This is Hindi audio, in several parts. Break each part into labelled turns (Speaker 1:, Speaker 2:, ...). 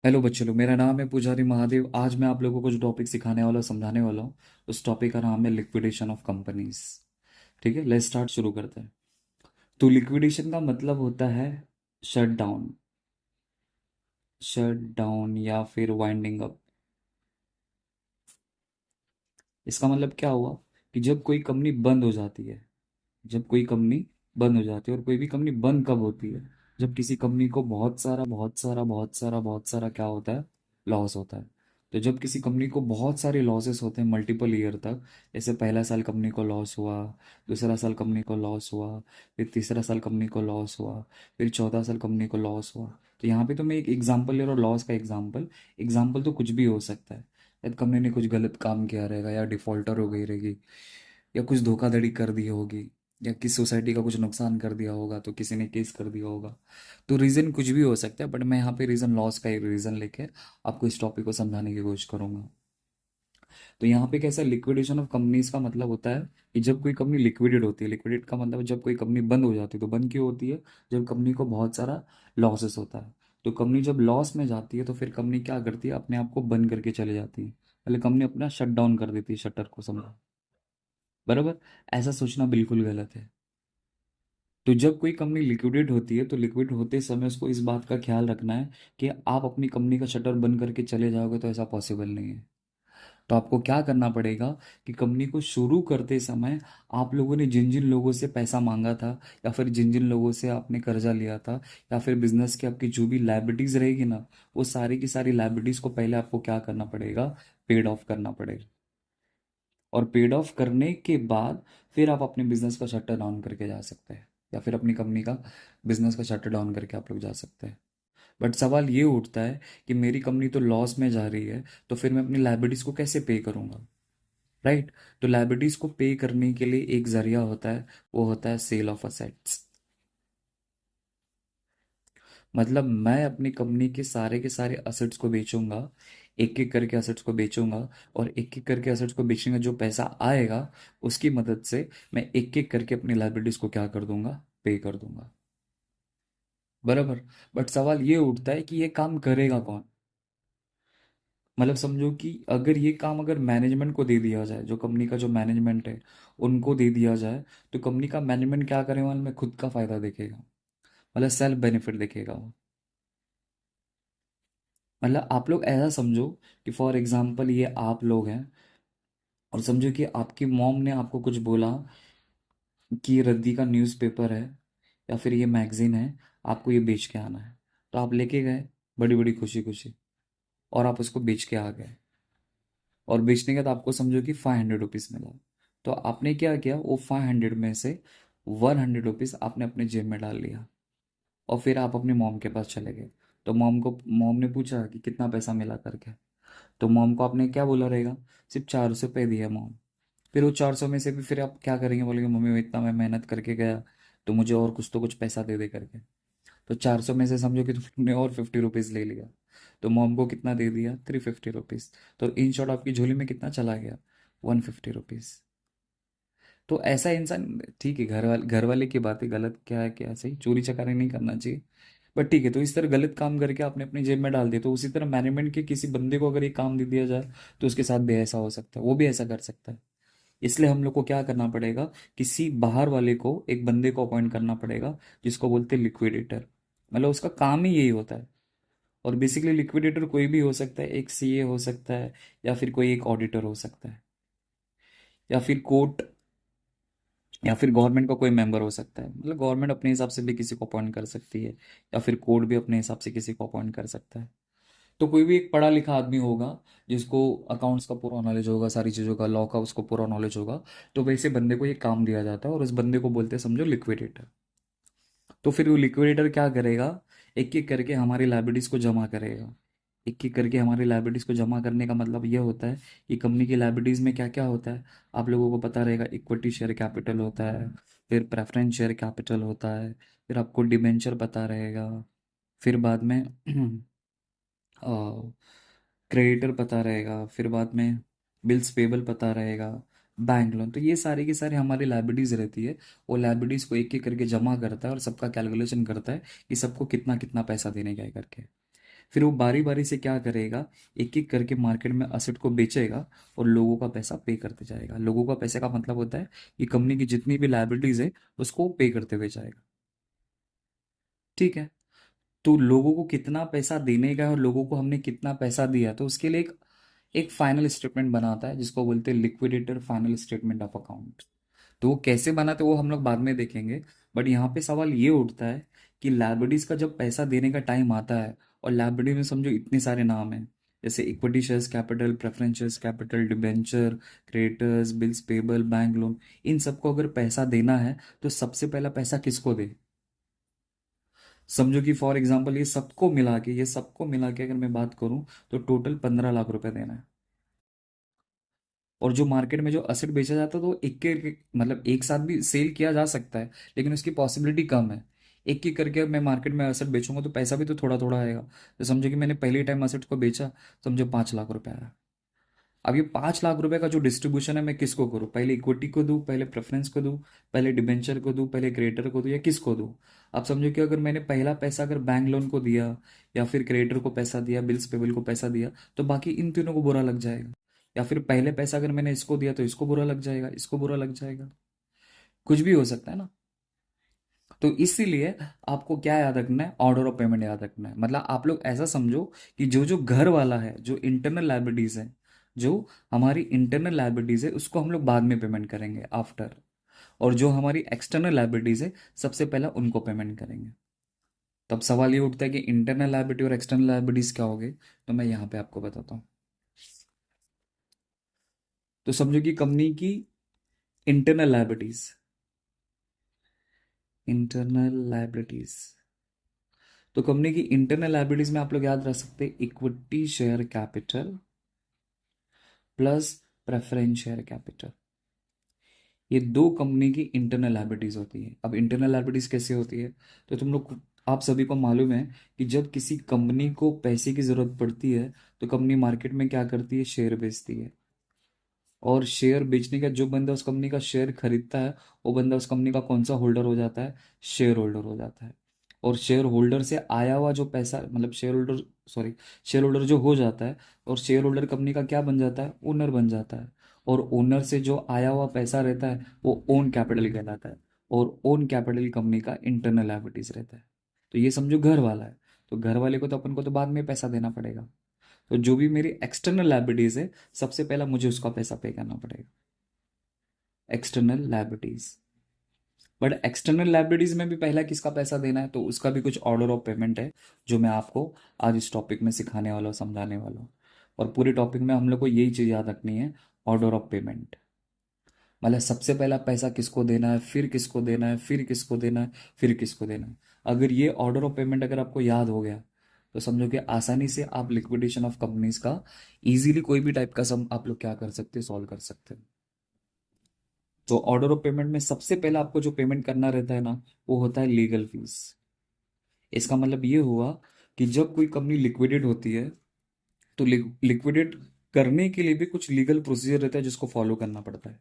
Speaker 1: हेलो बच्चों लोग, मेरा नाम है पुजारी महादेव। आज मैं आप लोगों को जो टॉपिक सिखाने वाला समझाने वाला हूँ, उस टॉपिक का नाम है लिक्विडेशन ऑफ कंपनीज। ठीक है, लेट्स स्टार्ट, शुरू करते हैं। तो लिक्विडेशन का मतलब होता है शट डाउन। शट डाउन या फिर वाइंडिंग अप। इसका मतलब क्या हुआ कि जब कोई कंपनी बंद हो जाती है, जब कोई कंपनी बंद हो जाती है, और कोई भी कंपनी बंद कब होती है? जब किसी कंपनी को बहुत सारा क्या होता है, लॉस होता है। तो जब किसी कंपनी को बहुत सारे लॉसेस होते हैं मल्टीपल ईयर तक, जैसे पहला साल कंपनी को लॉस हुआ, दूसरा साल कंपनी को लॉस हुआ, फिर तीसरा साल कंपनी को लॉस हुआ, फिर चौथा साल कंपनी को लॉस हुआ। तो यहाँ पे तो मैं एक एग्जाम्पल ले रहा हूँ, लॉस का एग्जाम्पल। एग्जाम्पल तो कुछ भी हो सकता है। शायद कंपनी ने कुछ गलत काम किया रहेगा, या डिफॉल्टर हो गई रहेगी, या कुछ धोखाधड़ी कर दी होगी, या किस सोसाइटी का कुछ नुकसान कर दिया होगा, तो किसी ने केस कर दिया होगा। तो रीज़न कुछ भी हो सकता है, बट मैं यहाँ पे रीज़न लॉस का एक रीज़न लेके आपको इस टॉपिक को समझाने की कोशिश करूंगा। तो यहाँ पे कैसा, लिक्विडेशन ऑफ कंपनीज का मतलब होता है कि जब कोई कंपनी लिक्विडेट होती है। लिक्विडेट का मतलब जब कोई कंपनी बंद हो जाती है। तो बंद क्यों होती है? जब कंपनी को बहुत सारा लॉसेस होता है। तो कंपनी जब लॉस में जाती है, तो फिर कंपनी क्या करती है, अपने आप को बंद करके चले जाती है। पहले कंपनी अपना शट डाउन कर देती है, शटर को, समझो। बराबर। ऐसा सोचना बिल्कुल गलत है। तो जब कोई कंपनी लिक्विडेट होती है, तो लिक्विड होते समय उसको इस बात का ख्याल रखना है कि आप अपनी कंपनी का शटर बंद करके चले जाओगे, तो ऐसा पॉसिबल नहीं है। तो आपको क्या करना पड़ेगा कि कंपनी को शुरू करते समय आप लोगों ने जिन जिन लोगों से पैसा मांगा था, या फिर जिन जिन लोगों से आपने कर्जा लिया था, या फिर बिजनेस की आपकी जो भी लाइबिलिटीज रहेगी ना, वो सारी की सारी लाइबिलिटीज को पहले आपको क्या करना पड़ेगा, पेड ऑफ करना पड़ेगा। और पेड ऑफ करने के बाद फिर आप अपने बिजनेस का शटर डाउन करके जा सकते हैं, या फिर अपनी कंपनी का बिजनेस का शटर डाउन करके आप लोग जा सकते हैं। बट सवाल ये उठता है कि मेरी कंपनी तो लॉस में जा रही है, तो फिर मैं अपनी लाइबिलिटीज को कैसे पे करूंगा? राइट। तो लाइबिलिटीज को पे करने के लिए एक जरिया होता है, वो होता है सेल ऑफ असेट्स। मतलब मैं अपनी कंपनी के सारे असेट्स को बेचूंगा, एक एक करके असेट्स को बेचूंगा। और एक एक करके असेट्स को बेचने का जो पैसा आएगा, उसकी मदद से मैं एक एक करके अपनी लाइबिलिटीज को क्या कर दूंगा, पे कर दूंगा। बराबर। बट सवाल ये उठता है कि ये काम करेगा कौन? मतलब समझो कि अगर ये काम अगर मैनेजमेंट को दे दिया जाए, जो कंपनी का जो मैनेजमेंट है उनको दे दिया जाए, तो कंपनी का मैनेजमेंट क्या करेगा मालूम है? खुद का फायदा देखेगा। मतलब सेल्फ बेनिफिट देखेगा वो। मतलब आप लोग ऐसा समझो कि फॉर एग्जाम्पल ये आप लोग हैं, और समझो कि आपकी मॉम ने आपको कुछ बोला कि ये रद्दी का न्यूज़पेपर है, या फिर ये मैगजीन है, आपको ये बेच के आना है। तो आप लेके गए, बड़ी बड़ी खुशी खुशी, और आप उसको बेच के आ गए। और बेचने के बाद आपको समझो कि 500 रुपीज़ मिला। तो आपने क्या किया, वो 500 में से 100 रुपीज़ आपने अपने जेब में डाल लिया, और फिर आप अपनी मॉम के पास चले गए। तो मॉम ने पूछा कि कितना पैसा मिला करके। तो मॉम को आपने क्या बोला रहेगा, सिर्फ 400 रुपये दिया मॉम। फिर वो 400 में से भी फिर आप क्या करेंगे, बोलेंगे मम्मी इतना मैं मेहनत करके गया, तो मुझे और कुछ तो कुछ पैसा दे दे करके। तो 400 में से समझो कि तुमने और 50 रुपीज़ ले लिया। तो मॉम को कितना दे दिया, 350 रुपीज़। तो इन शॉर्ट आपकी झोली में कितना चला गया, 150 रुपीज़। तो ऐसा इंसान, ठीक है, घर वाले की बात है, गलत क्या है क्या सही, चोरी चकारी नहीं करना चाहिए। बट ठीक है, तो इस तरह गलत काम करके आपने अपनी जेब में डाल दिया। तो उसी तरह मैनेजमेंट के किसी बंदे को अगर ये काम दे दिया जाए, तो उसके साथ भी ऐसा हो सकता है, वो भी ऐसा कर सकता है। इसलिए हम लोग को क्या करना पड़ेगा, किसी बाहर वाले को, एक बंदे को अपॉइंट करना पड़ेगा, जिसको बोलते हैं लिक्विडेटर। मतलब उसका काम ही यही होता है। और बेसिकली लिक्विडेटर कोई भी हो सकता है, एक सीए हो सकता है, या फिर कोई एक ऑडिटर हो सकता है, या फिर कोर्ट, या फिर गवर्नमेंट का कोई मेंबर हो सकता है। मतलब गवर्नमेंट अपने हिसाब से भी किसी को अपॉइंट कर सकती है, या फिर कोर्ट भी अपने हिसाब से किसी को अपॉइंट कर सकता है। तो कोई भी एक पढ़ा लिखा आदमी होगा, जिसको अकाउंट्स का पूरा नॉलेज होगा, सारी चीज़ों का, लॉ का उसको पूरा नॉलेज होगा। तो वैसे बंदे को ये काम दिया जाता है, और उस बंदे को बोलते हैं, समझो, लिक्विडेटर। तो फिर वो लिक्विडेटर क्या करेगा, एक एक करके हमारी लाइबिलिटीज को जमा करेगा। एक एक करके हमारी लाइबिलिटीज को जमा करने का मतलब ये होता है कि कंपनी की लाइबिलिटीज में क्या क्या होता है, आप लोगों को पता रहेगा। इक्विटी शेयर कैपिटल होता है, फिर प्रेफरेंस शेयर कैपिटल होता है, फिर आपको डिबेंचर पता रहेगा, फिर बाद में क्रेडिटर पता रहेगा, फिर बाद में बिल्स पेबल पता रहेगा, बैंक लोन। तो ये सारी की सारी हमारी लाइबिलिटीज रहती है। वो लाइबिलिटीज को एक एक करके जमा करता है, और सबका कैलकुलेशन करता है कि सबको कितना कितना पैसा देने का है करके। फिर वो बारी बारी से क्या करेगा, एक एक करके मार्केट में असेट को बेचेगा और लोगों का पैसा पे करते जाएगा। लोगों का पैसे का मतलब होता है कि कंपनी की जितनी भी लाइबिलिटीज है उसको पे करते हुए जाएगा। ठीक है। तो लोगों को कितना पैसा देने का है और लोगों को हमने कितना पैसा दिया, तो उसके लिए एक एक फाइनल स्टेटमेंट बनाता है जिसको बोलते हैं liquidator final statement of account. तो वो कैसे बनाते हैं वो हम लोग बाद में देखेंगे। बट यहाँ पे सवाल ये उठता है कि लाइबिलिटीज का जब पैसा देने का टाइम आता है, और लाइबिलिटी में समझो इतने सारे नाम हैं, जैसे equity shares capital, preference shares capital, debenture, creditors, bills payable, bank loan, इन सबको अगर पैसा देना है तो सबसे पहला पैसा किसको दे। समझो कि फॉर एग्जांपल ये सबको मिला के अगर मैं बात करूं तो टोटल 15 लाख रुपए देना है। और जो मार्केट में जो असेट बेचा जाता है तो मतलब एक साथ भी सेल किया जा सकता है, लेकिन उसकी पॉसिबिलिटी कम है। एक एक करके मैं मार्केट में असेट बेचूंगा तो पैसा भी तो थोड़ा थोड़ा आएगा। तो समझो कि मैंने पहले टाइम असेट को बेचा, समझो 5 लाख रुपए आया। अब ये 5 लाख रुपए का जो डिस्ट्रीब्यूशन है मैं किसको करूँ, पहले इक्विटी को दूं, पहले प्रेफरेंस को दूं, पहले डिबेंचर को दूं, पहले क्रेडिटर को दूं, या किसको दूं। अब समझो कि अगर मैंने पहला पैसा अगर बैंक लोन को दिया, या फिर क्रेडिटर को पैसा दिया, बिल्स पेबल को पैसा दिया, तो बाकी इन तीनों को बुरा लग जाएगा। या फिर पहले पैसा अगर मैंने इसको दिया तो इसको बुरा लग जाएगा, इसको बुरा लग जाएगा, कुछ भी हो सकता है ना। तो इसीलिए आपको क्या याद रखना है, ऑर्डर ऑफ पेमेंट याद रखना है। मतलब आप लोग ऐसा समझो कि जो जो घर वाला है, जो इंटरनल लाइबिलिटीज है, जो हमारी इंटरनल लाइबिलिटीज है उसको हम लोग बाद में पेमेंट करेंगे आफ्टर। और जो हमारी एक्सटर्नल लाइबिलिटीज है सबसे पहला उनको पेमेंट करेंगे। तब सवाल ये उठता है कि इंटरनल लाइबिलिटी और एक्सटर्नल लाइबिलिटीज क्या होगी, तो मैं यहाँ पे आपको बताता हूँ। तो समझो कि कंपनी की इंटरनल लाइबिलिटीज, इंटरनल लाइबिलिटीज, तो कंपनी की इंटरनल लाइबिलिटीज में आप लोग याद रख सकते हैं equity share capital plus preference share capital. ये दो कंपनी की इंटरनल लाइबिलिटीज होती है। अब इंटरनल लाइबिलिटीज कैसे होती है, तो तुम लोग, आप सभी को मालूम है कि जब किसी कंपनी को पैसे की जरूरत पड़ती है तो कंपनी मार्केट में क्या करती है, शेयर बेचती है। और शेयर बेचने का जो बंदा उस कंपनी का शेयर खरीदता है, वो बंदा उस कंपनी का कौन सा होल्डर हो जाता है, शेयर होल्डर हो जाता है। और शेयर होल्डर से आया हुआ जो पैसा, मतलब शेयर होल्डर जो हो जाता है, और शेयर होल्डर कंपनी का क्या बन जाता है, ओनर बन जाता है। और ओनर से जो आया हुआ पैसा रहता है वो ओन कैपिटल कहलाता है। और ओन कैपिटल कंपनी का इंटरनल लायबिलिटीज रहता है। तो ये समझो घर वाला है। तो घर वाले को तो अपन को तो बाद में पैसा देना पड़ेगा। तो जो भी मेरी एक्सटर्नल लायबिलिटीज है सबसे पहला मुझे उसका पैसा पे करना पड़ेगा, external liabilities. But external liabilities में भी पहला किसका पैसा देना है, तो उसका भी कुछ ऑर्डर ऑफ पेमेंट है जो मैं आपको आज इस टॉपिक में सिखाने वाला हूँ, समझाने वाला हूँ। और पूरे टॉपिक में हम लोग को यही चीज़ याद रखनी है, ऑर्डर ऑफ पेमेंट। मतलब सबसे पहला पैसा किसको देना है, फिर किसको देना है, फिर किसको देना है, फिर किसको देना है। अगर ये ऑर्डर ऑफ पेमेंट अगर आपको याद हो गया तो समझो कि आसानी से आप लिक्विडेशन ऑफ कंपनीज का इजीली कोई भी टाइप का सम आप लोग क्या कर सकते हैं, सॉल्व कर सकते हैं। तो ऑर्डर ऑफ पेमेंट में सबसे पहला आपको जो पेमेंट करना रहता है ना, वो होता है लीगल फीस। इसका मतलब ये हुआ कि जब कोई कंपनी लिक्विडेट होती है तो लिक्विडेट करने के लिए भी कुछ लीगल प्रोसीजर रहता है जिसको फॉलो करना पड़ता है।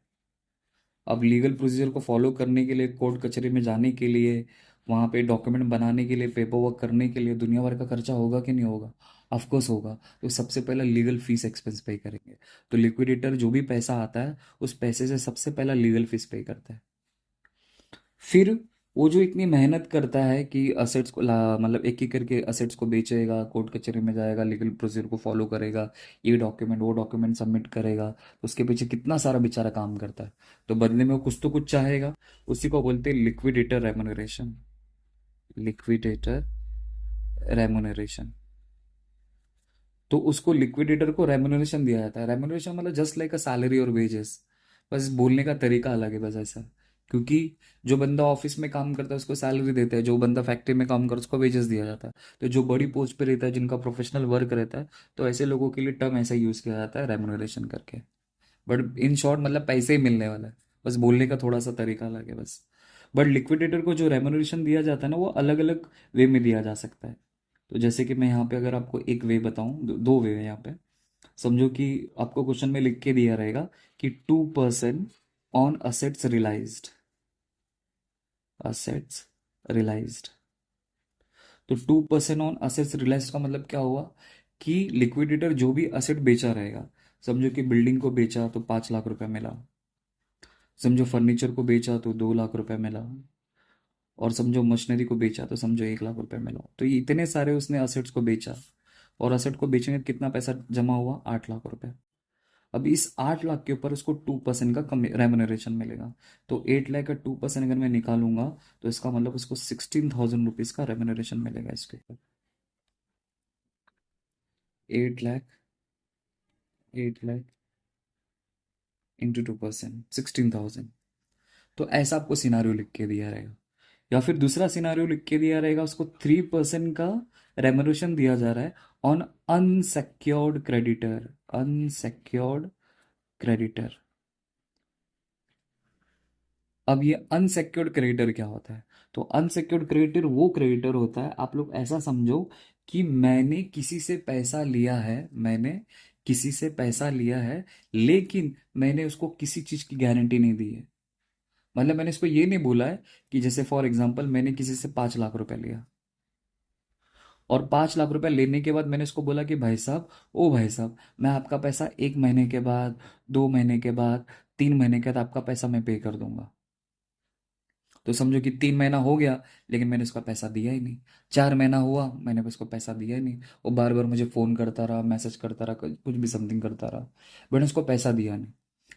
Speaker 1: अब लीगल प्रोसीजर को फॉलो करने के लिए, कोर्ट कचहरी में जाने के लिए, वहाँ पे डॉक्यूमेंट बनाने के लिए, पेपर वर्क करने के लिए दुनिया भर का खर्चा होगा कि नहीं होगा, ऑफकोर्स होगा। तो सबसे पहला लीगल फीस एक्सपेंस पे करेंगे। तो लिक्विडेटर जो भी पैसा आता है उस पैसे से सबसे पहला लीगल फीस पे करता है। फिर वो जो इतनी मेहनत करता है कि असेट्स को मतलब एक एक करके असेट्स को बेचेगा, कोर्ट कचहरी में जाएगा, लीगल प्रोसीजर को फॉलो करेगा, ये डॉक्यूमेंट वो डॉक्यूमेंट सबमिट करेगा, तो उसके पीछे कितना सारा बेचारा काम करता है। तो बदले में वो कुछ तो कुछ चाहेगा। उसी को बोलते हैं लिक्विडेटर रेमुनरेशन, लिक्विडेटर रेमुनरेशन। तो उसको लिक्विडेटर को रेमुनरेशन दिया जाता है। रेमुनरेशन मतलब जस्ट लाइक अ सैलरी और वेजेस, बस बोलने का तरीका अलग है, बस ऐसा। क्योंकि जो बंदा ऑफिस में काम करता है उसको सैलरी देते हैं, जो बंदा फैक्ट्री में काम करता है उसको वेजेस दिया जाता है। तो जो बड़ी पोस्ट पे रहता है, जिनका प्रोफेशनल वर्क रहता है, तो ऐसे लोगों के लिए टर्म ऐसा यूज किया जाता है रेमुनरेशन करके। बट इन शॉर्ट मतलब पैसे ही मिलने वाला है, बस बोलने का थोड़ा सा तरीका अलग है बस। बट लिक्विडेटर को जो रेमुनरेशन दिया जाता है ना, वो अलग अलग वे में दिया जा सकता है। तो जैसे कि मैं यहाँ पे अगर आपको एक वे बताऊं, दो वे है यहाँ पे। समझो कि आपको क्वेश्चन में लिख के दिया रहेगा कि 2% on assets realised, assets realised. तो 2% ऑन असेट्स रियलाइज का मतलब क्या हुआ कि लिक्विडेटर जो भी असेट बेचा रहेगा, समझो कि बिल्डिंग को बेचा तो 5 लाख रुपए मिला, समझो फर्नीचर को बेचा तो 2 लाख रुपए मिला, और समझो मशीनरी को बेचा तो समझो 1 लाख रुपए मिला। तो ये इतने सारे उसने असेट्स को बेचा, और असेट को बेचने का कितना पैसा जमा हुआ, 8 लाख रुपए। अब इस 8 लाख के ऊपर उसको 2% का कम रेमुनरेशन मिलेगा। तो 8 लाख का 2% अगर मैं निकालूंगा तो इसका मतलब उसको 16,000 रुपीज का रेमुनरेशन मिलेगा इसके ऊपर। 8 लाख, 8 लाख इंटू 2%, 16,000। तो ऐसा आपको सिनारियो लिख के दिया रहेगा। या फिर दूसरा सिनारियो लिख के दिया रहेगा, उसको 3% का रेमुनरेशन दिया जा रहा है on unsecured creditor. Unsecured creditor. अब ये अनसेक्योर्ड क्रेडिटर क्या होता है? तो अनसेक्योर्ड क्रेडिटर वो क्रेडिटर होता है, आप लोग ऐसा समझो कि मैंने किसी से पैसा लिया है, मैंने किसी से पैसा लिया है, लेकिन मैंने उसको किसी चीज की गारंटी नहीं दी है। मतलब मैंने इसको ये नहीं बोला है कि जैसे फॉर एग्जांपल मैंने किसी से 5 लाख रुपए लिया, और 5 लाख रुपए लेने के बाद मैंने इसको बोला कि भाई साहब, ओ भाई साहब, मैं आपका पैसा 1 महीने के बाद, 2 महीने के बाद, 3 महीने के बाद आपका पैसा मैं पे कर दूंगा। तो समझो कि 3 महीना हो गया, लेकिन मैंने उसका पैसा दिया ही नहीं। 4 महीना हुआ, मैंने उसको पैसा दिया ही नहीं। वो बार बार मुझे फ़ोन करता रहा, मैसेज करता रहा, कुछ भी समथिंग करता रहा, मैंने उसको पैसा दिया नहीं।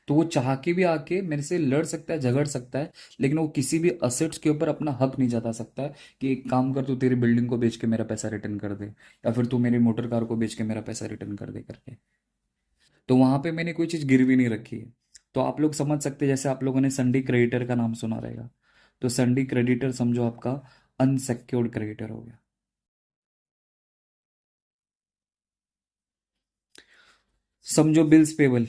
Speaker 1: तो वो चाह के भी आके मेरे से लड़ सकता है, झगड़ सकता है, लेकिन वो किसी भी असेट्स के ऊपर अपना हक नहीं जता सकता है कि एक काम कर, तू तेरी बिल्डिंग को बेच के मेरा पैसा रिटर्न कर दे, या फिर तू मेरी मोटर कार को बेच के मेरा पैसा रिटर्न कर दे करके। तो वहां पे मैंने कोई चीज़ गिरवी नहीं रखी है। तो आप लोग समझ सकते हैं, जैसे आप लोगों ने संडी क्रेडिटर का नाम सुना रहेगा, तो संडी क्रेडिटर समझो आपका अनसेक्योर्ड क्रेडिटर हो गया। समझो बिल्स पेबल।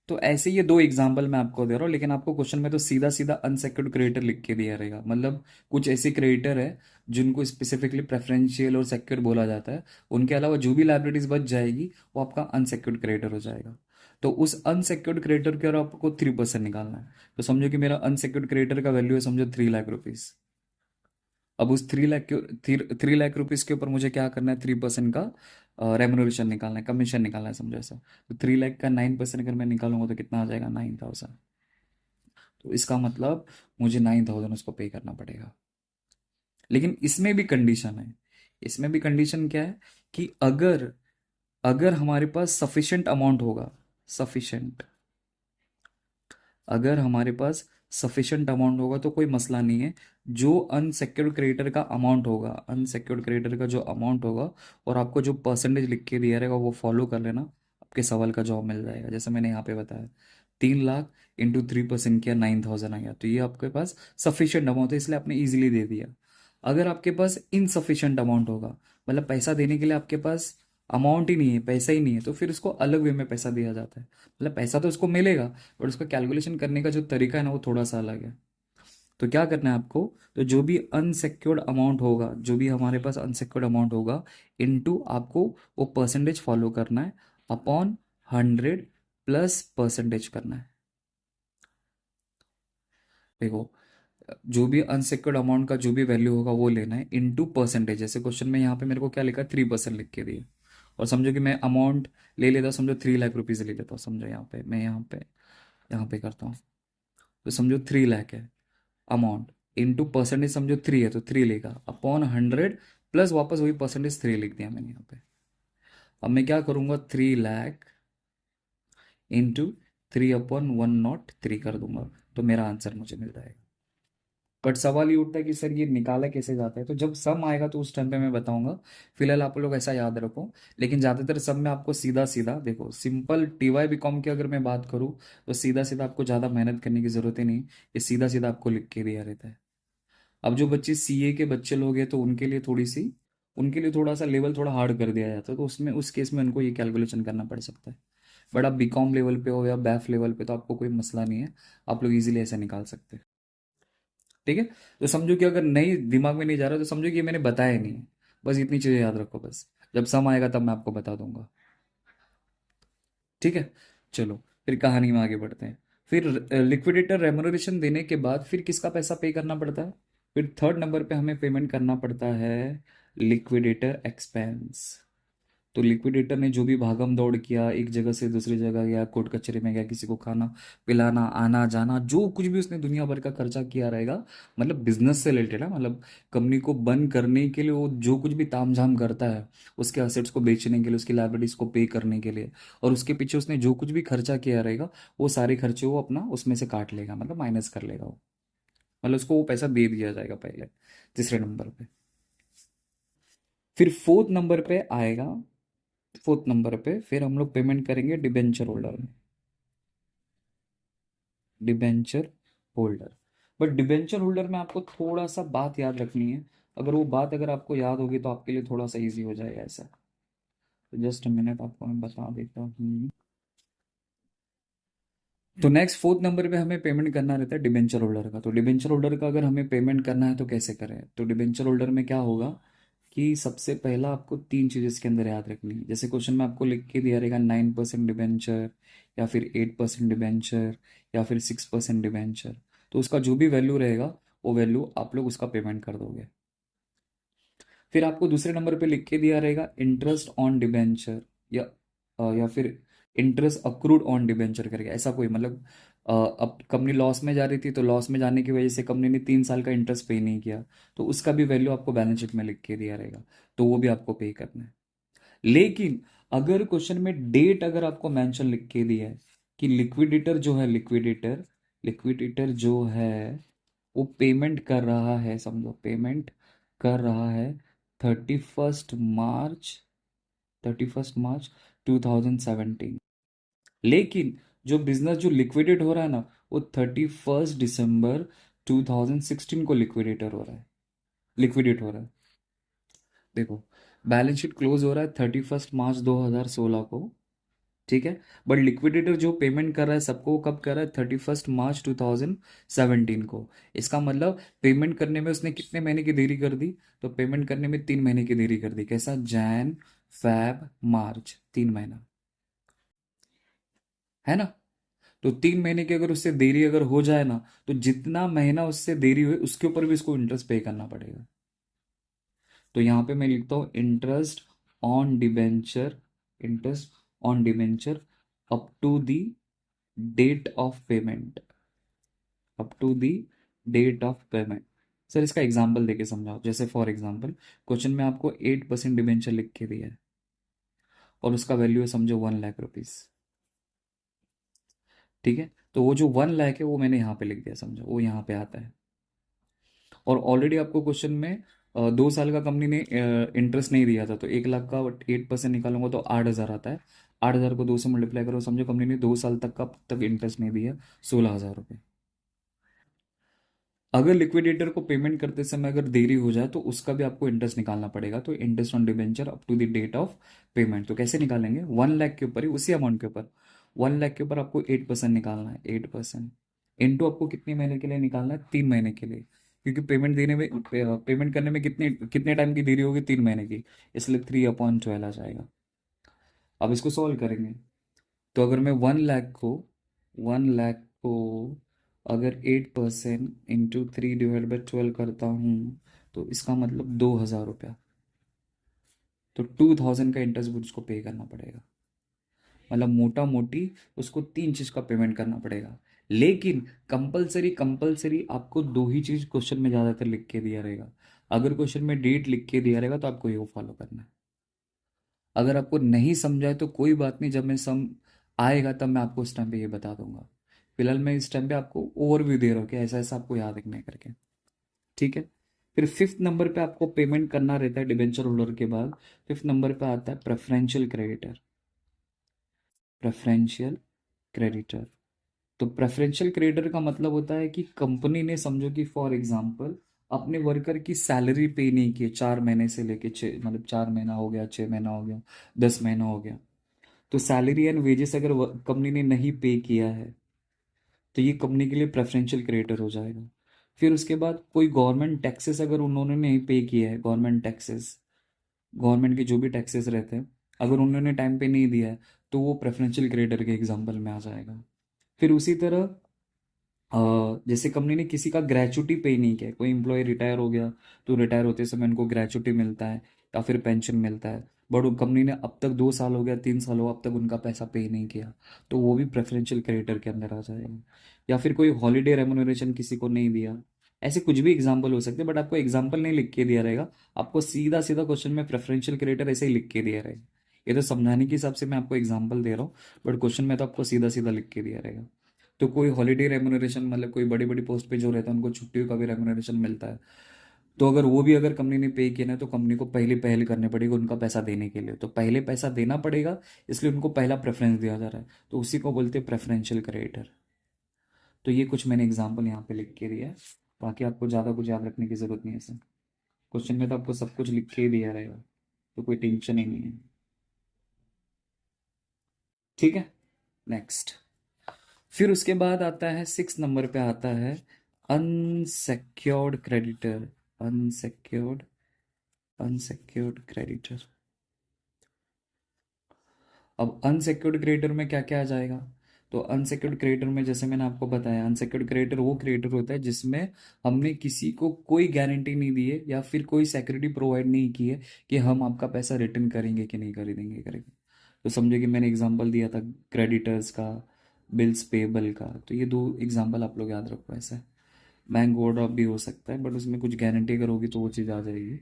Speaker 1: तो ऐसे ये दो एग्जांपल मैं आपको दे रहा हूँ, लेकिन आपको क्वेश्चन में तो सीधा सीधा अनसेक्योर्ड क्रेडिटर लिख के दिया रहेगा। मतलब कुछ ऐसे क्रेडिटर है जिनको स्पेसिफिकली प्रेफरेंशियल और सिक्योर बोला जाता है, उनके अलावा जो भी लाइबिलिटीज बच जाएगी वो आपका अनसेक्योर्ड क्रेडिटर हो जाएगा। तो उस अनसेक्योर्ड क्रेडिटर के ऊपर आपको 3% निकालना है। तो समझो कि मेरा अनसेक्योर्ड क्रेडिटर का वैल्यू है समझो 3 लाख रुपीज। अब उस 3 लाख के 3 लाख रुपीज के ऊपर मुझे क्या करना है, 3% का रेमुनरेशन निकालना है, कमीशन निकालना है, समझो ऐसा। तो 3 लाख का 9% अगर मैं निकालूंगा तो कितना आ जाएगा, 9,000। तो इसका मतलब मुझे 9,000 उसको पे करना पड़ेगा। लेकिन इसमें भी कंडीशन है। इसमें भी कंडीशन क्या है कि अगर अगर हमारे पास सफिशिएंट अमाउंट होगा, सफिशिएंट, अगर हमारे पास सफिशिएंट अमाउंट होगा तो कोई मसला नहीं है। जो अनसेक्योर्ड क्रेडिटर का अमाउंट होगा, अनसेक्योर्ड क्रेडिटर का जो अमाउंट होगा, और आपको जो परसेंटेज लिख के दिया रहेगा वो फॉलो कर लेना, आपके सवाल का जवाब मिल जाएगा। जैसे मैंने यहाँ पे बताया, 3 लाख इंटू 3% किया, 9,000 आ गया। तो ये आपके पास सफिशिएंट अमाउंट है, इसलिए आपने ईजिली दे दिया। अगर आपके पास इनसफिशिएंट अमाउंट होगा, मतलब पैसा देने के लिए आपके पास अमाउंट ही नहीं है, पैसा ही नहीं है, तो फिर उसको अलग वे में पैसा दिया जाता है। मतलब पैसा तो उसको मिलेगा, बट उसका कैलकुलेशन करने का जो तरीका है ना वो थोड़ा सा अलग है। तो क्या करना है आपको, तो जो भी अनसेक्योर्ड अमाउंट होगा, जो भी हमारे पास अनसेक्योर्ड अमाउंट होगा, इनटू आपको वो परसेंटेज फॉलो करना है, अपॉन 100 प्लस परसेंटेज करना है। देखो, जो भी अनसेक्योर्ड अमाउंट का जो भी वैल्यू होगा वो लेना है इनटू परसेंटेज। जैसे क्वेश्चन में यहाँ पे मेरे को क्या लिखा है, 3% लिख के दिए। और समझो कि मैं अमाउंट ले लेता हूँ, समझो 3 लाख रुपीज़ ले लेता हूँ, समझो यहाँ पे मैं यहाँ पे करता हूँ। तो समझो 3 लाख है अमाउंट, इनटू परसेंटेज समझो 3 है तो 3 लेगा, अपॉन 100 प्लस वापस वही परसेंटेज 3 लिख दिया मैंने यहाँ पे। अब मैं क्या करूँगा, 3 लाख इंटू 3/103 कर दूंगा, तो मेरा आंसर मुझे मिल जाएगा। बट सवाल ये उठता है कि सर ये निकाला कैसे जाता है? तो जब सम आएगा तो उस टाइम पे मैं बताऊंगा। फिलहाल आप लोग ऐसा याद रखो। लेकिन ज़्यादातर सम में आपको सीधा सीधा देखो, सिंपल टीवाई बीकॉम की अगर मैं बात करूँ तो सीधा सीधा आपको ज़्यादा मेहनत करने की ज़रूरत ही नहीं, ये सीधा सीधा आपको लिख के दिया रहता है। अब जो बच्चे सीए के बच्चे लोग हैं तो उनके लिए थोड़ा सा लेवल थोड़ा हार्ड कर दिया जाता है, तो उसमें उस केस में उनको ये कैलकुलेशन करना पड़ सकता है। बट आप बीकॉम लेवल पे हो या बैफ लेवल पे तो आपको कोई मसला नहीं है, आप लोग इजीली ऐसे निकाल सकते हैं। ठीक है। तो समझो कि अगर नहीं दिमाग में नहीं जा रहा तो समझो कि ये मैंने बताया नहीं है। बस इतनी चीजें याद रखो, बस जब सम आएगा तब मैं आपको बता दूंगा। ठीक है। चलो, फिर कहानी में आगे बढ़ते हैं। फिर लिक्विडेटर रेमुनरेशन देने के बाद फिर किसका पैसा पे करना पड़ता है? फिर थर्ड नंबर पे हमें पेमेंट करना पड़ता है लिक्विडेटर एक्सपेंस। तो लिक्विडेटर ने जो भी भागम दौड़ किया, एक जगह से दूसरी जगह गया, कोर्ट कचहरी में गया, किसी को खाना पिलाना, आना जाना, जो कुछ भी उसने दुनिया भर का खर्चा किया रहेगा, मतलब बिजनेस से रिलेटेड है, मतलब कंपनी को बंद करने के लिए वो जो कुछ भी तामझाम करता है, उसके असेट्स को बेचने के लिए, उसकी लाइबिलिटीज को पे करने के लिए, और उसके पीछे उसने जो कुछ भी खर्चा किया रहेगा, वो सारे खर्चे वो अपना उसमें से काट लेगा, मतलब माइनस कर लेगा वो, मतलब उसको वो पैसा दे दिया जाएगा पहले, तीसरे नंबर पे। फिर फोर्थ नंबर पे आएगा, फोर्थ नंबर पे फिर हम लोग पेमेंट करेंगे डिबेंचर होल्डर में, debenture holder. But debenture holder में आपको थोड़ा सा बात याद रखनी है, अगर वो बात अगर आपको याद होगी तो आपके लिए थोड़ा सा इजी हो जाएगा ऐसा। तो जस्ट मिनट आपको मैं बता देता हूँ। तो नेक्स्ट फोर्थ नंबर पे हमें पेमेंट करना रहता है डिबेंचर होल्डर का। तो डिबेंचर होल्डर का अगर हमें पेमेंट करना है तो कैसे करें? तो डिबेंचर होल्डर में क्या होगा कि सबसे पहला आपको तीन चीज़ इसके अंदर याद रखनी है। जैसे क्वेश्चन में आपको लिख के दिया रहेगा 9% डिबेंचर, या फिर 8% डिबेंचर, या फिर 6% डिबेंचर। तो उसका जो भी वैल्यू रहेगा वो वैल्यू आप लोग उसका पेमेंट कर दोगे। फिर आपको दूसरे नंबर पे लिख के दिया रहेगा इंटरेस्ट ऑन डिबेंचर, या या फिर इंटरेस्ट अक्रूड ऑन डिबेंचर करके, ऐसा कोई मतलब अब कंपनी लॉस में जा रही थी, तो लॉस में जाने की वजह से कंपनी ने 3 साल का इंटरेस्ट पे नहीं किया, तो उसका भी वैल्यू आपको बैलेंस शीट में लिख के दिया रहेगा, तो वो भी आपको पे करना है। लेकिन अगर क्वेश्चन में डेट अगर आपको मेंशन लिख के दिया है कि लिक्विडेटर जो है, लिक्विडेटर लिक्विडेटर जो है वो पेमेंट कर रहा है, समझो पेमेंट कर रहा है 31 मार्च, 31 मार्च 2017, लेकिन जो बिजनेस जो लिक्विडेट हो रहा है ना, वो 31 दिसंबर 2016 को लिक्विडेटर हो रहा है, लिक्विडेट हो रहा है। देखो, बैलेंस शीट क्लोज हो रहा है 31 मार्च 2016 को, ठीक है, बट लिक्विडेटर जो पेमेंट कर रहा है सबको, वो कब कर रहा है? 31 मार्च 2017 को। इसका मतलब पेमेंट करने में उसने कितने महीने की देरी कर दी? तो पेमेंट करने में 3 महीने की देरी कर दी। कैसा? जैन, फैब, मार्च, 3 महीना, है ना? तो 3 महीने की अगर उससे देरी अगर हो जाए ना, तो जितना महीना उससे देरी हुई उसके ऊपर भी उसको इंटरेस्ट पे करना पड़ेगा। तो यहाँ पे मैं लिखता हूँ interest on debenture, interest on debenture up to the date of payment, up to the date of payment. Sir इसका एग्जांपल देके समझाओ। जैसे फॉर एग्जांपल क्वेश्चन में आपको 8% डिबेंचर लिख के दिया है, और उसका वैल्यू है समझो 1 लाख रुपीज, ठीक है? तो वो जो 1 लाख है वो मैंने यहाँ पे लिख दिया, समझो वो यहाँ पे आता है। और ऑलरेडी आपको क्वेश्चन में 2 साल का कंपनी ने इंटरेस्ट नहीं दिया था, तो 1 लाख का 8% निकालूंगा तो 8 हज़ार आता है। 8 हज़ार को 2 से मल्टीप्लाई करो, समझो कंपनी ने 2 साल तक का तक इंटरेस्ट नहीं दिया, 16 हज़ार रुपये। अगर लिक्विडेटर को पेमेंट करते समय अगर देरी हो जाए तो उसका भी आपको इंटरेस्ट निकालना पड़ेगा। तो interest on debenture up to the date of payment, तो कैसे निकालेंगे? 1 लाख के ऊपर ही, उसी अमाउंट के ऊपर, 1 लाख के ऊपर आपको 8% निकालना है, 8% इंटू आपको कितने महीने के लिए निकालना है? 3 महीने के लिए, क्योंकि पेमेंट देने में, पेमेंट करने में कितने कितने टाइम की देरी होगी? 3 महीने की, इसलिए 3/12 आ जाएगा। अब इसको सॉल्व करेंगे, तो अगर मैं 1 लाख को अगर 8% इंटू 3/12 करता हूँ, तो इसका मतलब 2 हज़ार रुपया, तो 2000 का इंटरेस्ट भी उसको पे करना पड़ेगा। मतलब मोटा मोटी उसको तीन चीज का पेमेंट करना पड़ेगा। लेकिन कंपलसरी कंपलसरी आपको दो ही चीज क्वेश्चन में ज्यादातर लिख के दिया रहेगा। अगर क्वेश्चन में डेट लिख के दिया रहेगा तो आपको ये फॉलो करना है। अगर आपको नहीं समझाए तो कोई बात नहीं, जब मैं सम आएगा तब मैं आपको उस टाइम पे ये बता दूंगा। फिलहाल मैं इस टाइम पे आपको ओवरव्यू दे रहा हूँ कि ऐसा ऐसा आपको याद रखना है करके, ठीक है? फिर फिफ्थ नंबर पे आपको पेमेंट करना रहता है डिबेंचर होल्डर के बाद। फिफ्थ नंबर पे आता है प्रेफरेंशियल क्रेडिटर, प्रेफरेंशियल क्रेडिटर। तो प्रेफरेंशियल क्रेडिटर का मतलब होता है कि कंपनी ने, समझो कि फॉर एग्जांपल अपने वर्कर की सैलरी पे नहीं की है 4 महीने से लेके 6, मतलब 4 महीना हो गया, 6 महीना हो गया, 10 महीना हो गया, तो सैलरी एंड वेजेस अगर कंपनी ने नहीं पे किया है तो ये कंपनी के लिए प्रेफरेंशियल क्रेडिटर हो जाएगा। फिर उसके बाद कोई गवर्नमेंट टैक्सेस अगर उन्होंने नहीं पे किया है, गवर्नमेंट टैक्सेस, गवर्नमेंट के जो भी टैक्सेस रहते हैं, अगर उन्होंने टाइम पे नहीं दिया है तो वो प्रेफरेंशियल क्रेडिटर के एग्जाम्पल में आ जाएगा। फिर उसी तरह जैसे कंपनी ने किसी का ग्रेचुटी पे नहीं किया, कोई एम्प्लॉय रिटायर हो गया तो रिटायर होते समय उनको ग्रेचुटी मिलता है या फिर पेंशन मिलता है, बट कंपनी ने अब तक 2 साल हो गया, 3 साल हो, अब तक उनका पैसा पे नहीं किया, तो वो भी प्रेफरेंशियल क्रेडिटर के अंदर आ जाएगा। या फिर कोई हॉलीडे रेमुनरेशन किसी को नहीं दिया, ऐसे कुछ भी एग्जाम्पल हो सकते हैं, बट आपको एग्जाम्पल नहीं लिख के दिया रहेगा, आपको सीधा सीधा क्वेश्चन में प्रेफरेंशियल क्रेडिटर ऐसे ही लिख के दिया रहेगा। ये तो समझाने के हिसाब से मैं आपको एग्जाम्पल दे रहा हूँ, बट क्वेश्चन में तो आपको सीधा सीधा लिख के दिया रहेगा। तो कोई हॉलीडे रेमुनरेशन, मतलब कोई बड़ी बड़ी पोस्ट पे जो रहता है उनको छुट्टियों का भी रेमुनरेशन मिलता है, तो अगर वो भी अगर कंपनी ने पे किया ना, तो कंपनी को पहले पहल करनी पड़ेगी उनका पैसा देने के लिए, तो पहले पैसा देना पड़ेगा, इसलिए उनको पहला प्रेफरेंस दिया जा रहा है, तो उसी को बोलते हैं प्रेफरेंशियल क्रेडिटर। तो ये कुछ मैंने एग्जाम्पल यहाँ पे लिख के दिया है, बाकी आपको ज़्यादा कुछ याद रखने की ज़रूरत नहीं है सर, क्वेश्चन में तो आपको सब कुछ लिख के ही दिया रहेगा, तो कोई टेंशन ही नहीं है। ठीक है, नेक्स्ट। फिर उसके बाद आता है 6 नंबर पे आता है unsecured creditor. Unsecured unsecured creditor. अब अनसेक्योर्ड क्रेडिटर में क्या क्या आ जाएगा? तो अनसेक्योर्ड क्रेडिटर में जैसे मैंने आपको बताया, अनसेक्योर्ड क्रेडिटर वो क्रेडिटर होता है जिसमें हमने किसी को कोई गारंटी नहीं दी है या फिर कोई सिक्योरिटी प्रोवाइड नहीं की है कि हम आपका पैसा रिटर्न करेंगे कि नहीं करेंगे करेंगे। तो समझो कि मैंने एग्जांपल दिया था क्रेडिटर्स का, बिल्स पेबल का, तो ये दो एग्जांपल आप लोग याद रखो ऐसे। बैंक ओवरड्राफ्ट भी हो सकता है, बट उसमें कुछ गारंटी अगर होगी तो वो चीज़ आ जाएगी।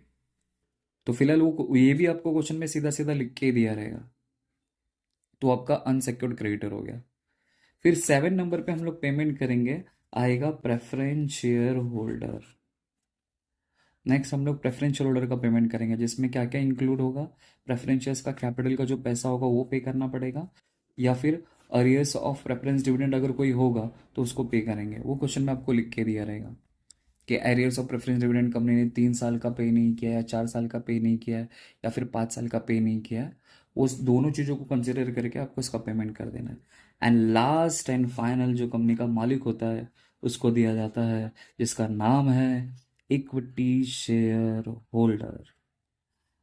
Speaker 1: तो फिलहाल वो ये भी आपको क्वेश्चन में सीधा सीधा लिख के ही दिया रहेगा, तो आपका अनसिक्योर्ड क्रेडिटर हो गया। फिर 7 नंबर पे हम लोग पेमेंट करेंगे, आएगा प्रेफरेंस शेयर होल्डर। नेक्स्ट हम लोग प्रेफरेंस शेयर होल्डर का पेमेंट करेंगे, जिसमें क्या क्या इंक्लूड होगा? प्रेफरेंस शेयर्स का कैपिटल का जो पैसा होगा वो पे करना पड़ेगा, या फिर अरियर्स ऑफ प्रेफरेंस डिविडेंड अगर कोई होगा तो उसको पे करेंगे। वो क्वेश्चन में आपको लिख के दिया रहेगा कि arrears of preference dividend company ने 3 साल का पे नहीं किया है, 4 साल का पे नहीं किया है, या फिर 5 साल का पे नहीं किया है, उस दोनों चीज़ों को कंसिडर करके आपको इसका पेमेंट कर देना है। एंड लास्ट एंड फाइनल जो कंपनी का मालिक होता है उसको दिया जाता है, जिसका नाम है इक्विटी शेयर होल्डर।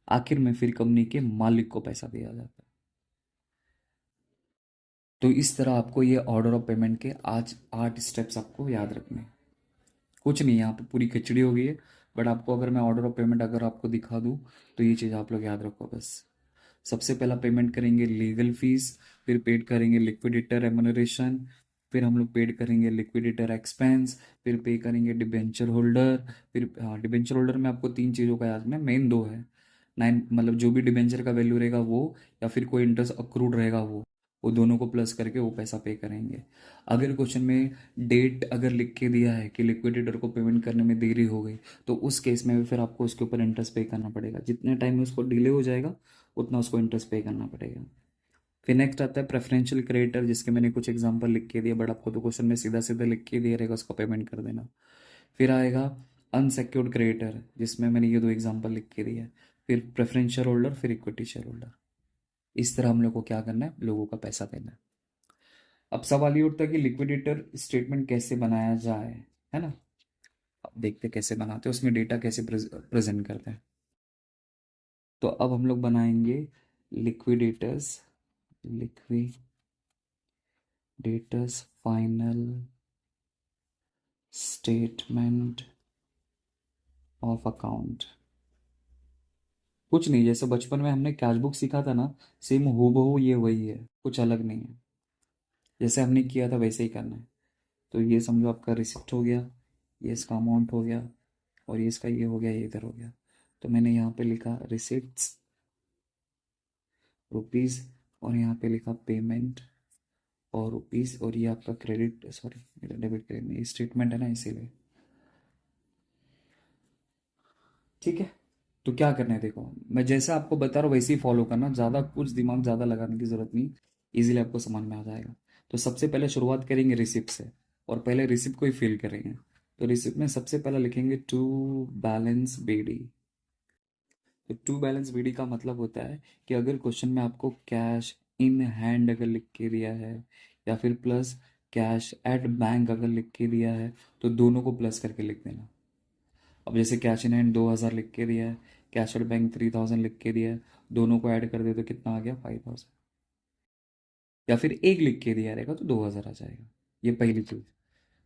Speaker 1: आखिर में फिर कंपनी के मालिक को पैसा दिया जाता है। तो इस तरह आपको ये ऑर्डर ऑफ पेमेंट के आज 8 स्टेप्स आपको याद रखने हैं। कुछ नहीं, यहाँ पे पूरी खिचड़ी हो गई है, बट आपको अगर मैं ऑर्डर ऑफ पेमेंट अगर आपको दिखा दूँ तो ये चीज़ आप लोग याद रखो बस। सबसे पहला पेमेंट करेंगे लीगल फीस, फिर पेड करेंगे लिक्विडेटर रेमुनरेशन, फिर हम लोग पेड करेंगे लिक्विडेटर एक्सपेंस, फिर पे करेंगे डिबेंचर होल्डर। फिर हाँ, डिबेंचर होल्डर में आपको 3 चीज़ों का याद रखना है, मेन 2 है। 9 मतलब जो भी डिबेंचर का वैल्यू रहेगा वो, या फिर कोई इंटरेस्ट अक्रूड रहेगा वो दोनों को प्लस करके वो पैसा पे करेंगे। अगर क्वेश्चन में डेट अगर लिख के दिया है कि लिक्विडेटर को पेमेंट करने में देरी हो गई, तो उस केस में भी फिर आपको उसके ऊपर इंटरेस्ट पे करना पड़ेगा, जितने टाइम में उसको डिले हो जाएगा उतना उसको इंटरेस्ट पे करना पड़ेगा। फिर नेक्स्ट आता है प्रेफरेंशियल क्रेडिटर, जिसके मैंने कुछ एग्जांपल लिख के दिए, बट आपको तो क्वेश्चन में सीधा सीधा लिख के दिया रहेगा, उसको पेमेंट कर देना। फिर आएगा अनसेक्योर्ड क्रेडिटर, जिसमें मैंने ये 2 एग्जांपल लिख के दिए। फिर प्रेफरेंशियल होल्डर, फिर इक्विटी शेयर होल्डर। इस तरह हम लोग को क्या करना है, लोगों का पैसा देना है। अब सवाल ये उठता है कि लिक्विडेटर स्टेटमेंट कैसे बनाया जाए, है ना? अब देखते कैसे बनाते हैं, उसमें डेटा कैसे प्रेजेंट करते हैं। तो अब हम लोग बनाएंगे liquidators liquidators final statement of account. कुछ नहीं, जैसे बचपन में हमने कैश बुक सीखा था ना, सेम हूबहू ये वही है, कुछ अलग नहीं है। जैसे हमने किया था वैसे ही करना है। तो ये समझो आपका रिसिप्ट हो गया, ये इसका अमाउंट हो गया, और ये इसका ये हो गया, ये इधर हो गया। तो मैंने यहाँ पे लिखा रिसिप्ट्स रुपीज़, और यहाँ पे लिखा पेमेंट और रुपीज़, और ये आपका क्रेडिट, सॉरी मेरा डेबिट क्रेडिट नहीं, स्टेटमेंट है ना इसीलिए। ठीक है, तो क्या करना है देखो, मैं जैसा आपको बता रहा हूँ वैसे ही फॉलो करना, ज़्यादा कुछ दिमाग ज़्यादा लगाने की ज़रूरत नहीं, इजीली आपको समझ में आ जाएगा। तो सबसे पहले शुरुआत करेंगे रिसिप्ट से, और पहले रिसिप्ट को ही फिल करेंगे। तो रिसिप्ट में सबसे पहले लिखेंगे टू बैलेंस बीडी। तो टू बैलेंस बीडी का मतलब होता है कि अगर क्वेश्चन में आपको कैश इन हैंड अगर लिख के दिया है, या फिर प्लस कैश एट बैंक अगर लिख के दिया है, तो दोनों को प्लस करके लिख देना। अब जैसे कैश इन हैंड 2,000 लिख के दिया है, कैश एट बैंक 3,000 लिख के दिया है, दोनों को ऐड कर दे तो कितना आ गया, 5,000। या फिर एक लिख के दिया रहेगा तो 2,000 आ जाएगा। ये पहली चीज़।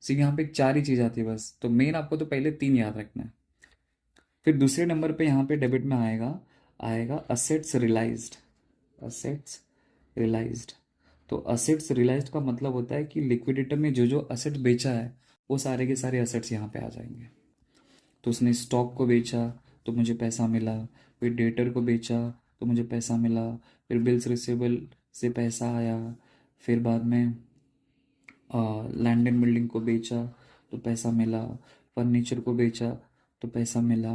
Speaker 1: सिर्फ यहाँ पे चार ही चीज़ आती है बस, तो मेन आपको तो पहले तीन याद रखना है। फिर दूसरे नंबर पे यहाँ पे डेबिट में आएगा, आएगा असेट्स रियलाइज्ड। असेट्स रियलाइज्ड, तो असेट्स रियलाइज्ड का मतलब होता है कि लिक्विडेटर ने जो जो असेट बेचा है वो सारे के सारे असेट्स यहाँ पे आ जाएंगे। तो उसने स्टॉक को बेचा तो मुझे पैसा मिला, फिर डेटर को बेचा तो मुझे पैसा मिला, फिर बिल्स रिसीवेबल से पैसा आया, फिर बाद में लैंड एंड बिल्डिंग को बेचा तो पैसा मिला, फर्नीचर को बेचा तो पैसा मिला,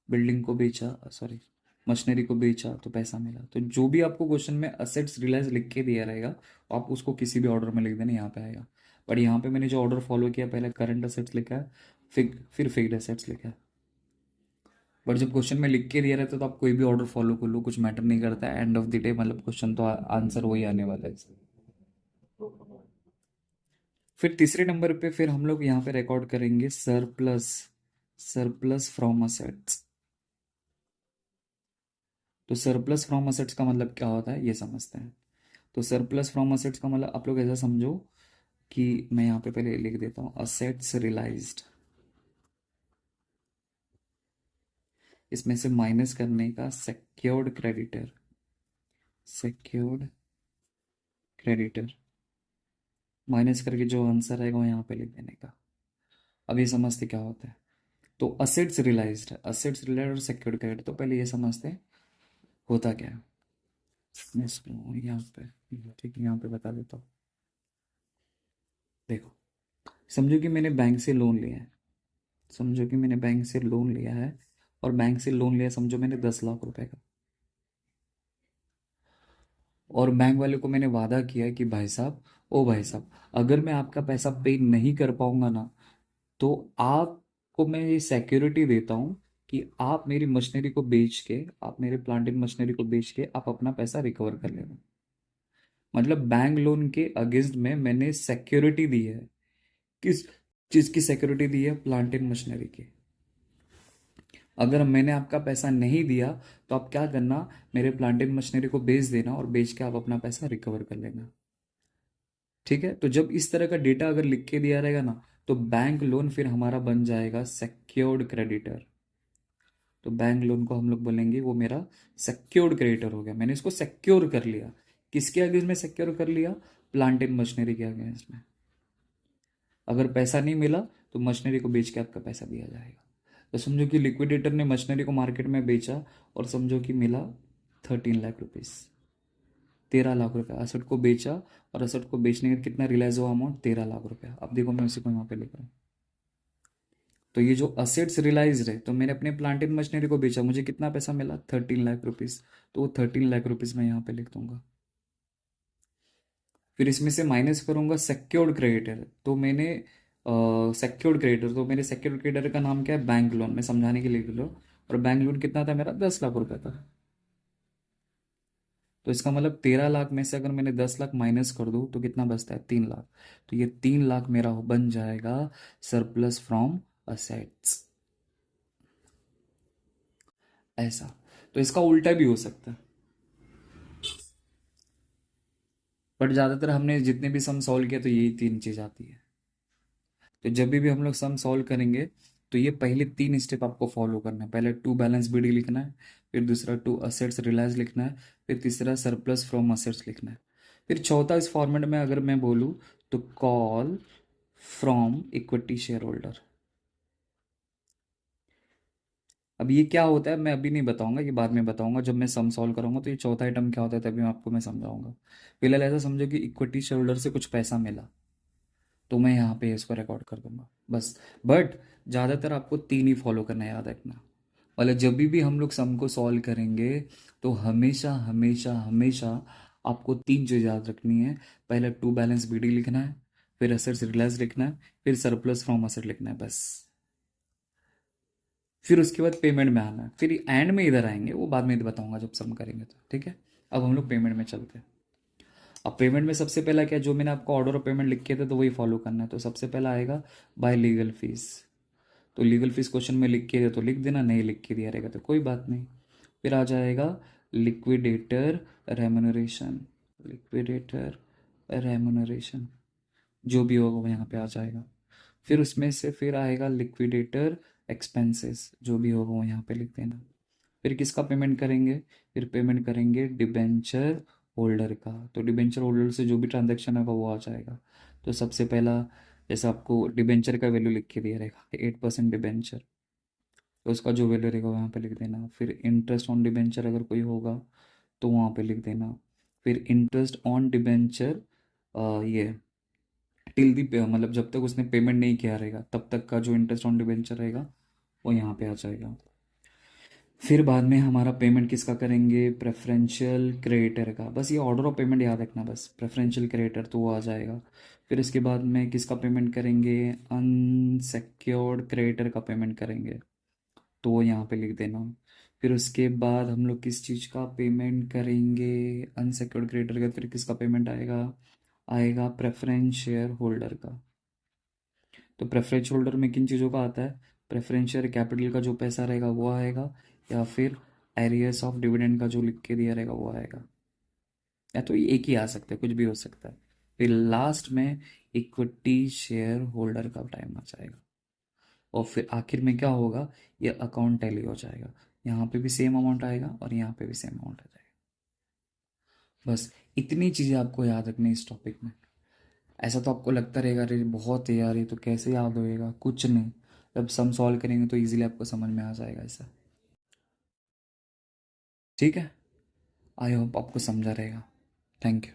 Speaker 1: बिल्डिंग को बेचा, सॉरी, मशीनरी को बेचा तो पैसा मिला। तो जो भी आपको क्वेश्चन में असेट्स रियलाइज लिख के दिया रहेगा आप उसको किसी भी ऑर्डर में लिख देना, यहाँ पे आएगा। बट यहाँ पे मैंने जो ऑर्डर फॉलो किया, पहले करंट असेट्स लिखा है, फिर फिक्स्ड असेट्स लिखा है। बट जब क्वेश्चन में लिख के दिया रहता है तो आप कोई भी ऑर्डर फॉलो कर लो, कुछ मैटर नहीं करता है, एंड ऑफ द डे मतलब क्वेश्चन तो आंसर वही आने वाला है। फिर तीसरे नंबर पे फिर हम लोग यहाँ पे रिकॉर्ड करेंगे सरप्लस, सरप्लस फ्रॉम असेट्स। तो सरप्लस फ्रॉम असेट्स का मतलब क्या होता है ये समझते हैं। तो सरप्लस फ्रॉम असेट्स का मतलब आप लोग ऐसा समझो कि मैं यहाँ पे पहले लिख देता हूँ असेट्स रियलाइज्ड, इसमें से माइनस करने का secured creditor, secured creditor, minus करके जो आंसर आएगा वो यहाँ पे लिख देने का। अब ये समझते क्या होता है। तो असेट्स रियलाइज्ड है, असेट्स रियलाइज्ड और सिक्योर्ड क्रेडिटर, तो पहले ये समझते हैं होता क्या है। मैं इसको यहाँ पे, ठीक है, यहाँ पे बता देता हूँ। देखो, समझो कि मैंने बैंक से लोन लिया है, समझो कि मैंने बैंक से लोन लिया है, और बैंक से लोन लिया समझो मैंने 10 लाख रुपए का, और बैंक वाले को मैंने वादा किया कि भाई साहब, ओ भाई साहब, अगर मैं आपका पैसा पे नहीं कर पाऊंगा ना, तो आपको मैं ये सिक्योरिटी देता हूँ कि आप मेरी मशीनरी को बेच के, आप मेरे प्लांट एंड मशीनरी को बेच के आप अपना पैसा रिकवर कर लेना। मतलब बैंक लोन के अगेंस्ट में मैंने सिक्योरिटी दी है। किस चीज़ की सिक्योरिटी दी है? प्लांट एंड मशीनरी की। अगर मैंने आपका पैसा नहीं दिया तो आप क्या करना, मेरे प्लांट एंड मशीनरी को बेच देना और बेच के आप अपना पैसा रिकवर कर लेना। ठीक है, तो जब इस तरह का डेटा अगर लिख के दिया रहेगा ना, तो बैंक लोन फिर हमारा बन जाएगा सिक्योर्ड क्रेडिटर। तो बैंक लोन को हम लोग बोलेंगे वो मेरा सिक्योर्ड क्रेडिटर हो गया, मैंने इसको सिक्योर कर लिया। किसके अगेंस्ट में सिक्योर कर लिया? प्लांट एंड मशीनरी के अगेंस्ट में। अगर पैसा नहीं मिला तो मशीनरी को बेच के आपका पैसा दिया जाएगा। तो समझो कि लिक्विडेटर ने मशीनरी को मार्केट में बेचा और समझो कि मिला 13 लाख रुपीस, 13 लाख रुपया असट को बेचा, और असट को बेचने का कितना रियलाइज हुआ अमाउंट? 13 लाख रुपया। अब देखो मैं उसी को यहाँ पे लिख रहा हूँ। तो ये जो असेट्स रियलाइज है, तो मैंने अपने प्लांट एंड मशीनरी को बेचा, मुझे कितना पैसा मिला? 13 लाख रुपीस। तो वो 13 लाख रुपीस मैं यहाँ पे लिख दूंगा। फिर इसमें से माइनस करूंगा सिक्योर्ड क्रेडिटर, तो मैंने सिक्योर्ड क्रेडिटर, तो मेरे सिक्योर्ड क्रेडिटर का नाम क्या है? Bank loan. मैं समझाने के लिए बोल रहा हूँ। और बैंक लोन कितना था मेरा? 10 लाख रुपया था। तो इसका मतलब 13 लाख में से अगर मैंने 10 लाख माइनस कर दूँ तो कितना बचता है? 3 लाख। तो ये 3 लाख मेरा बन जाएगा सरप्लस फ्रॉम असेट्स। ऐसा। तो इसका उल्टा भी हो सकता है, बट ज़्यादातर हमने जितने भी सम सॉल्व किया तो यही तीन चीज़ आती है। तो जब भी हम लोग सम सॉल्व करेंगे तो ये पहले तीन स्टेप आपको फॉलो करना है। पहले टू बैलेंस बीडी लिखना है, फिर दूसरा टू असेट्स रियलाइज लिखना है, फिर तीसरा सरप्लस फ्रॉम असेट्स लिखना है, फिर चौथा इस फॉर्मेट में अगर मैं बोलूँ तो call from equity share holder. अब ये क्या होता है मैं अभी नहीं बताऊंगा, ये बाद में बताऊंगा जब मैं सम सॉल्व करूंगा। तो ये चौथा आइटम क्या होता है तभी आपको मैं समझाऊंगा। फिलहाल ऐसा समझो कि इक्विटी शेयर होल्डर से कुछ पैसा मिला, तो मैं यहाँ पे इसको रिकॉर्ड कर दूंगा बस। बट ज़्यादातर आपको तीन ही फॉलो करना है, याद रखना। मतलब जब भी हम लोग सम को सॉल्व करेंगे तो हमेशा हमेशा हमेशा आपको तीन चीज़ याद रखनी है। पहले टू बैलेंस बीडी लिखना है, फिर असेट्स रियलाइज लिखना है, फिर सरप्लस फ्रॉम असेट लिखना है बस। फिर उसके बाद पेमेंट में आना है, फिर एंड में इधर आएंगे, वो बाद में बताऊंगा जब सम करेंगे तो। ठीक है, अब हम लोग पेमेंट में चलते हैं। अब पेमेंट में सबसे पहला क्या, जो मैंने आपको ऑर्डर ऑफ पेमेंट लिख के थे तो वही फॉलो करना है। तो सबसे पहला आएगा बाय लीगल फीस। तो लीगल फीस क्वेश्चन में लिख के दे तो लिख देना, नहीं लिख के दिया रहेगा तो कोई बात नहीं। फिर आ जाएगा लिक्विडेटर रेमुनरेशन, लिक्विडेटर रेमुनरेशन जो भी होगा वो यहाँ पे आ जाएगा। फिर उसमें से फिर आएगा लिक्विडेटर एक्सपेंसेस, जो भी होगा वो यहाँ पे लिख देना। फिर किसका पेमेंट करेंगे? फिर पेमेंट करेंगे डिबेंचर होल्डर का। तो डिबेंचर होल्डर से जो भी ट्रांजेक्शन होगा वो आ जाएगा। तो सबसे पहला, जैसे आपको डिबेंचर का वैल्यू लिख के दिया रहेगा 8% डिबेंचर, तो उसका जो वैल्यू रहेगा वहाँ पे लिख देना। फिर इंटरेस्ट ऑन डिबेंचर अगर कोई होगा तो वहाँ पे लिख देना। फिर इंटरेस्ट ऑन डिबेंचर, ये टिल दी पे, मतलब जब तक उसने पेमेंट नहीं किया रहेगा तब तक का जो इंटरेस्ट ऑन डिबेंचर रहेगा वो यहाँ पे आ जाएगा। फिर बाद में हमारा पेमेंट किसका करेंगे? प्रेफरेंशियल क्रेडिटर का। बस ये ऑर्डर ऑफ पेमेंट याद रखना, बस प्रेफरेंशियल क्रेडिटर तो वो आ जाएगा। फिर इसके बाद में किसका पेमेंट करेंगे? अनसेक्योर्ड क्रेडिटर का पेमेंट करेंगे, तो वो यहाँ पे लिख देना। फिर उसके बाद हम लोग किस चीज़ का पेमेंट करेंगे? अनसेक्योर्ड क्रेडिटर का। फिर किसका पेमेंट आएगा? आएगा प्रेफरेंस शेयर होल्डर का। तो प्रेफरेंस होल्डर में किन चीज़ों का आता है? प्रेफरेंस शेयर कैपिटल का जो पैसा रहेगा वो आएगा, या फिर एरियर्स ऑफ डिविडेंड का जो लिख के दिया रहेगा वो आएगा। या तो ये एक ही आ सकता है, कुछ भी हो सकता है। फिर लास्ट में इक्विटी शेयर होल्डर का टाइम आ जाएगा। और फिर आखिर में क्या होगा? ये अकाउंट टैली हो जाएगा। यहाँ पे भी सेम अमाउंट आएगा और यहाँ पे भी सेम अमाउंट आ जाएगा। बस इतनी चीज़ें आपको याद रखनी है इस टॉपिक में। ऐसा तो आपको लगता रहेगा अरे बहुत है यार, ये तो कैसे याद होएगा, कुछ नहीं। जब सम सॉल्व करेंगे तो इजीली आपको समझ में आ जाएगा ऐसा। ठीक है, आई होप आपको समझा रहेगा। Thank you.